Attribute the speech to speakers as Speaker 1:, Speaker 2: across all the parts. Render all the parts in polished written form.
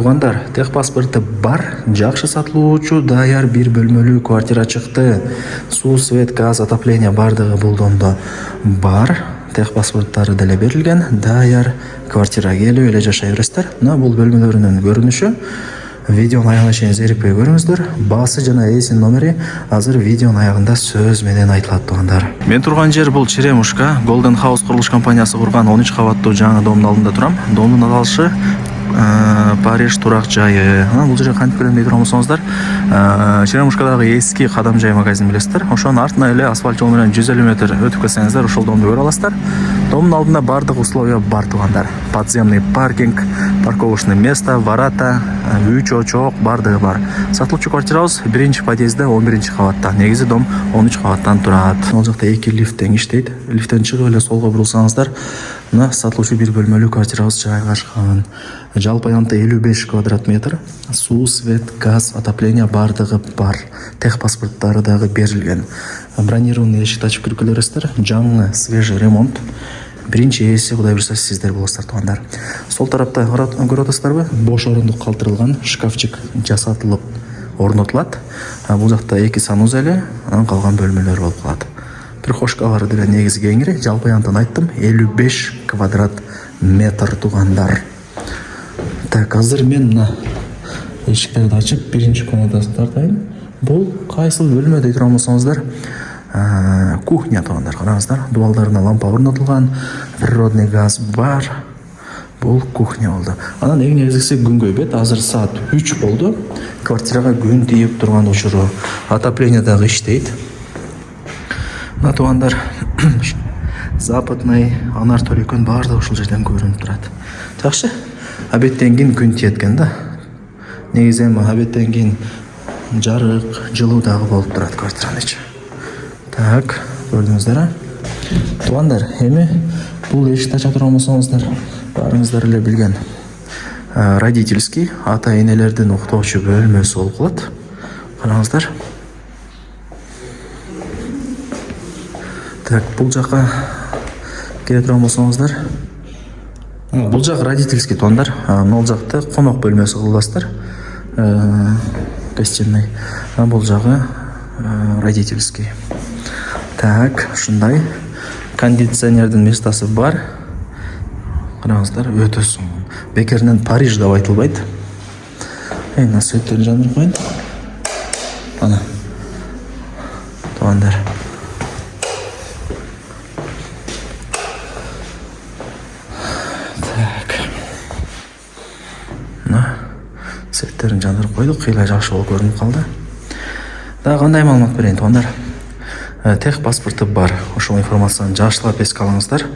Speaker 1: Туғандар, техпаспорты бар, жақшы сатылуучу даяр бир бөлмөлүү квартира чыкты. Суу, свет, газ, отопление бардыгы булдондо бар. Техпаспорттары деле берилген, даяр квартира келип эле жашай бересиздер. Мына бул бөлмөлөрүнүн көрүнүшү. Видеонун аягына чейин зерикпей көрүңүздөр. Баасы жана эсин номери азыр видеонун аягында сөз менен айтылат тугандар. Мен турган жер бул Черемушка, Golden House курулуш компаниясы курган 13 кабаттуу жаңы домдун алдында турам. Домдун аталышы Париж турак жайы. Бул жерге кантип келем дей турган болсоңуздар, Черемушкадагы эски кадам жай магазин билесиздер. Ошонун артына эле асфальт жол менен 150 метр өтүп келсеңиздер, ошол домду көрө аласыздар. Домдун алдында бардык условия бар тугандар. Подземный паркинг, парковочный место, ворота, үй чоочок бардыгы бар. Сатылуучу квартирабыз 1-чи подъездде 11-чи кабатта. Негизи дом 13 кабаттан турат. Ал жакта 2 лифт иштейт. Лифттен чыгып эле солго бурулсаңыздар, мына сатылуучу бир бөлмөлүү квартирабыз жайгашкан. Жалпы аянтта 55 квадрат метр. Суу, свет, газ, отопление бардыгы бар. Техпаспорттары дагы берилген. Бронированный эшикти ачып кирип келесиздер. Жаңы, свежий ремонт. Биринчи ээси кудай буюрса сиздер болосуздар тугандар. Сол тарапта көрүп атасыздарбы? Бош орундук калтырылган шкафчик жасатылып орнотулат. Бул жакта 2 санузель, анан калган бөлмөлөр болуп калат. Прихожкалары деле негизи кеңири, жалпы аянтан айттым, 55 квадрат метр тугандар. Так, азыр мен мына эшиктерди ачып, биринчи комнатасын тартайын. Бул кайсыл бөлмө дей турган болсоңуздар, кухня тугандар, караңыздар. Дубалдарына лампа орнотулган, природный газ бар. Бул кухня болду. Анан эң негизгиси күнгөй бет. Азыр саат 3 болду. Квартирага күн тийип турган учуру. Отопление дагы иштейт. Мына тугандар, западный, анар төлөкөн баардыгы ушул жерден көрүнүп турат. Жакшы. Абеттен кийин күн тиеткен да. Негизи эми абеттен кийин жарык, жылуу дагы болуп турат квартиранын ичи. Так, көрдүңүздөр. Тугандар, эми бул эшикти ача турган болсоңуздар, баарыңыздар эле билген родительский, ата-энелердин уктоочу бөлмөсү болуп калат. Караңыздар. Так, бул жака келе турган болсоңуздар, бул жак родительский тугандар. Бул жакты конок бөлмөсү кыласыздар. Гостиный. Бул жагы родительский. Так, ушундай кондиционердин местасы бар. Караңыздар, өтө сонун. Бекеринен Париж деп айтылбайт. Мына светтерин жандырып коеюн. Ана. Тугандар. Так. Мына светтерин жандырып койдук, кыйла жакшы болуп көрүнүп калды. Дагы кандай маалымат берейин тугандар? Тех паспорты бар. Ошол информацияны жакшылап эске алыңыздар.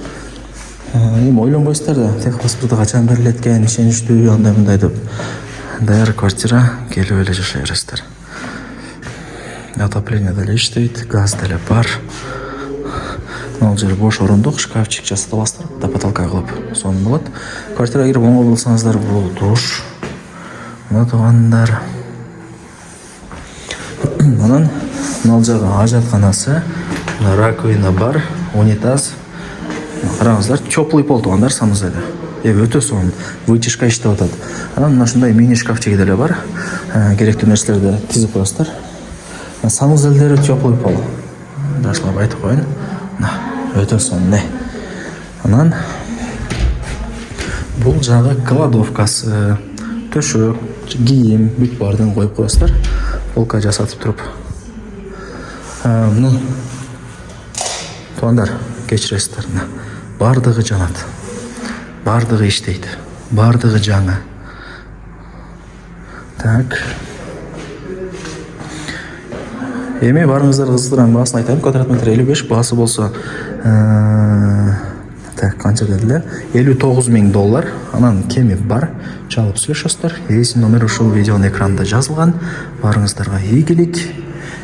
Speaker 1: Эми ойлонбойсуздар да, тех паспорту качан берилет экен, ишеничтүү, андай деп. Даяр квартира келип эле жашай бересиздер. Отопление деле иштейт, газ деле бар. Ал жер бош орундук, шкафчик жасатып аласыздар, да потолка кылып, сонун болот. Квартирага кирип оңой болсоңуздар, бул душ. Мына тугандар. Анан ал жагы ажатканасы, раковина бар, унитаз. Караңыздар, теплый пол тугандар санузелде. Өтө сонун, вытяжка иштеп атат. Анан мына ушундай мини шкафчиги деле бар. Керектүү нерселерди тизип коесуздар. Санузелдери теплый пол. Жакшылап айтып коеюн. Өтө сонун. Анан бул жагы кладовкасы, төшөк, кийим, бүт бардын коюп коесуздар. Полка жасатып туруп. Мына тугандар, кечиресиздер. Бардыгы жанат. Бардыгы иштейт. Бардыгы жаңы. Так. Эми барыңыздар кызыктырган баасын айтайын. Квадрат метр 55, баасы болсо так, канча дедилер? $59,000. Анан кеми бар. Чалып сүйлөшөсүздөр. Эсин номер ушул видеонун экранында жазылган. Барыңыздарга ийгилик.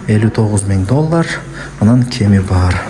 Speaker 1: $59,000. Анан кеми бар.